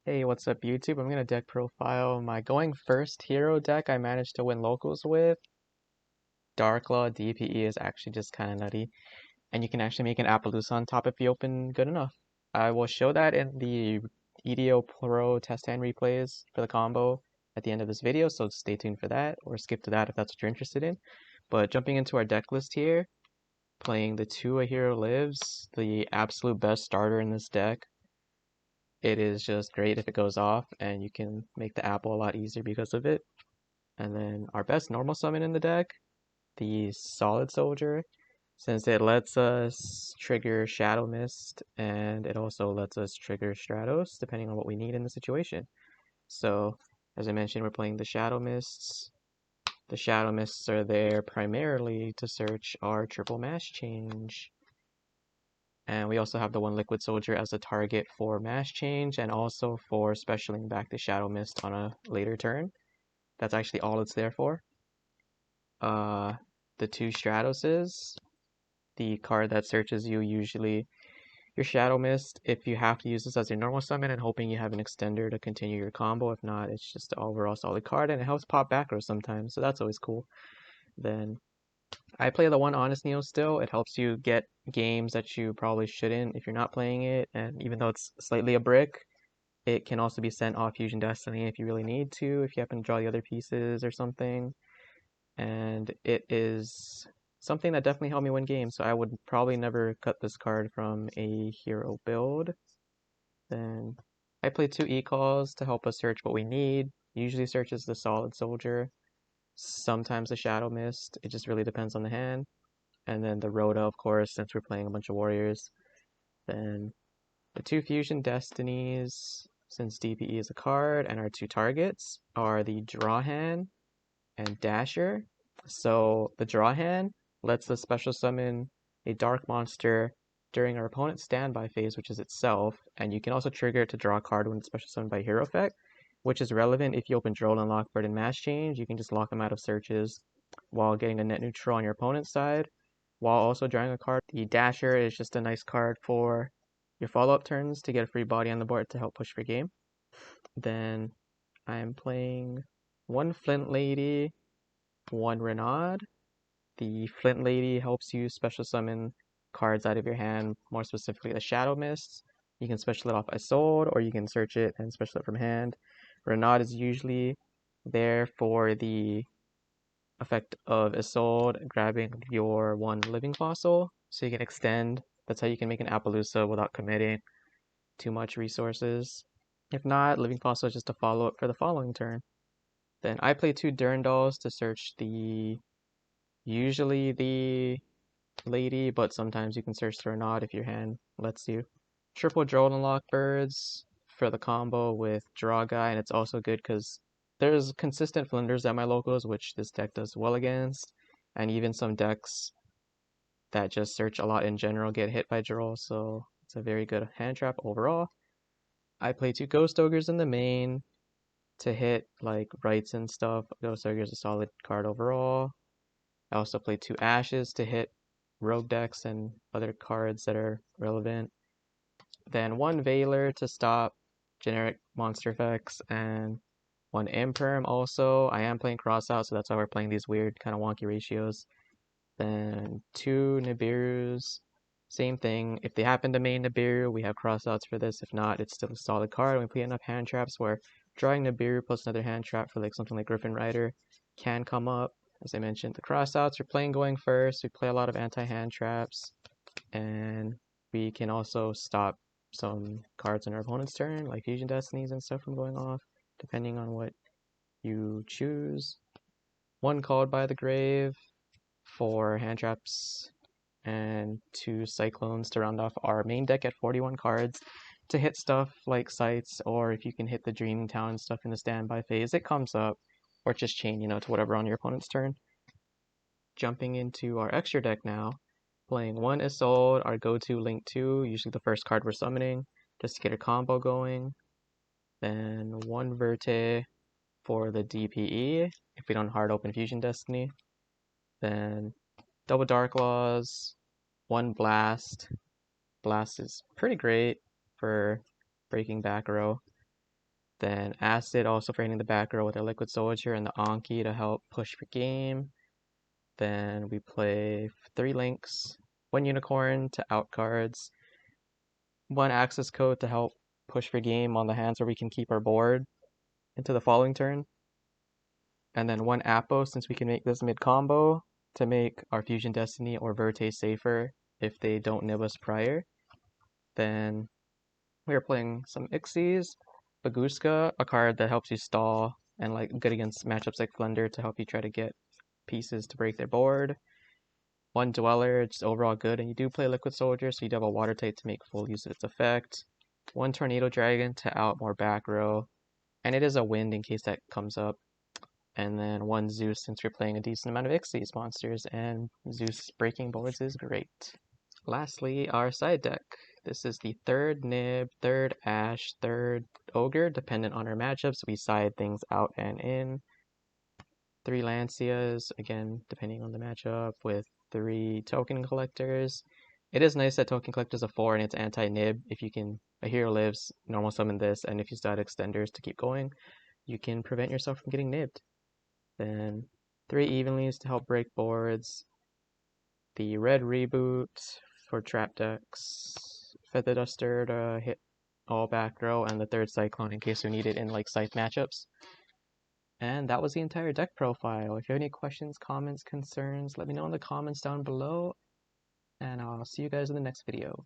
Hey, what's up, YouTube? I'm gonna deck profile my going first hero deck I managed to win locals with. Darklaw DPE is actually just kind of nutty, and you can actually make an Appaloosa on top if you open good enough. I will show that in the EDO Pro test hand replays for the combo at the end of this video, so stay tuned for that, or skip to that if that's what you're interested in. But jumping into our deck list here, playing the two A Hero Lives, the absolute best starter in this deck. It is just great if it goes off, and you can make the apple a lot easier because of it. And then our best normal summon in the deck, the Solid Soldier, since it lets us trigger Shadow Mist, and it also lets us trigger Stratos, depending on what we need in the situation. So, as I mentioned, we're playing the Shadow Mists. The Shadow Mists are there primarily to search our triple mash change. And we also have the one Liquid Soldier as a target for mash change and also for specialing back the Shadow Mist on a later turn. That's actually all it's there for. The two Stratoses, the card that searches you, usually your Shadow Mist, if you have to use this as your normal summon and hoping you have an extender to continue your combo. If not, it's just an overall solid card, and it helps pop back row sometimes, so that's always cool. Then I play the one Honest Neo still. It helps you get games that you probably shouldn't if you're not playing it, and even though it's slightly a brick, it can also be sent off Fusion Destiny if you really need to, if you happen to draw the other pieces or something. And it is something that definitely helped me win games, so I would probably never cut this card from a hero build. Then I play two E-calls to help us search what we need. Usually searches the Solid Soldier, sometimes the Shadow Mist. It just really depends on the hand. And then the Rhoda, of course, since we're playing a bunch of warriors. Then the two Fusion Destinies, since DPE is a card, and our two targets are the Draw Hand and Dasher. So the Draw Hand lets us special summon a dark monster during our opponent's standby phase, which is itself, and you can also trigger it to draw a card when it's special summoned by hero effect, which is relevant if you open Droll Lockbird and Mass Change. You can just lock them out of searches while getting a net neutral on your opponent's side, while also drawing a card. The Dasher is just a nice card for your follow-up turns to get a free body on the board to help push for game. Then I'm playing one Flint Lady, one Renaud. The Flint Lady helps you special summon cards out of your hand, more specifically the Shadow Mists. You can special it off Isolde, or you can search it and special it from hand. Renaud is usually there for the effect of Isolde grabbing your one living fossil, so you can extend. That's how you can make an Appaloosa without committing too much resources. If not, living fossil is just a follow-up for the following turn. Then I play two Durandals to search usually the lady, but sometimes you can search the Renaud if your hand lets you. Triple Droll Lockbirds for the combo with Draw Guy, and it's also good because there's consistent Flinders at my locals, which this deck does well against, and even some decks that just search a lot in general get hit by Droll, so it's a very good hand trap overall. I play two Ghost Ogres in the main to hit like rights and stuff. Ghost Ogre is a solid card overall. I also play two Ashes to hit rogue decks and other cards that are relevant. Then one Veiler to stop generic monster effects, and one Imperm also. I am playing Crossout, so that's why we're playing these weird kind of wonky ratios. Then two Nibiru's, same thing. If they happen to main Nibiru, we have Crossouts for this. If not, it's still a solid card. We play enough hand traps where drawing Nibiru plus another hand trap for like something like Griffin Rider can come up. As I mentioned, the Crossouts, we're playing going first. We play a lot of anti-hand traps, and we can also stop some cards on our opponent's turn, like Fusion Destinies and stuff from going off, depending on what you choose. One Called by the Grave for hand traps, and two Cyclones to round off our main deck at 41 cards to hit stuff like Sights, or if you can hit the Dreaming Town stuff in the standby phase, it comes up, or just chain, to whatever on your opponent's turn. Jumping into our extra deck now, playing one Isolde, our go-to Link 2, usually the first card we're summoning, just to get a combo going. Then one Verte for the DPE, if we don't hard open Fusion Destiny. Then double Darklaws, one Blast. Blast is pretty great for breaking back row. Then Acid also for hitting the back row with our Liquid Soldier and the Anki to help push for game. Then we play 3 Links, 1 Unicorn to out cards, 1 Access Code to help push for game on the hands where we can keep our board into the following turn. And then 1 Apo since we can make this mid combo to make our Fusion Destiny or Verte safer if they don't nib us prior. Then we are playing some Ixies, Baguska, a card that helps you stall and like good against matchups like Flunder to help you try to get pieces to break their board. 1 Dweller, just overall good, and you do play Liquid Soldier, so you do have a Water type to make full use of its effect. 1 Tornado Dragon to out more back row, and it is a wind in case that comes up. And then 1 Zeus since we're playing a decent amount of Ixies monsters, and Zeus breaking boards is great. Lastly, our side deck. This is the 3rd Nib, 3rd Ash, 3rd Ogre, dependent on our matchups. We side things out and in. 3 Lancias, again, depending on the matchup, with 3 Token Collectors. It is nice that Token Collector is a 4 and it's anti-nib. If you can, a hero lives, normal summon this, and if you still have extenders to keep going, you can prevent yourself from getting nibbed. Then 3 Evenlies to help break boards. The red Reboot for trap decks. Feather Duster to hit all back row, and the 3rd Cyclone in case we need it in like Scythe matchups. And that was the entire deck profile. If you have any questions, comments, concerns, let me know in the comments down below, and I'll see you guys in the next video.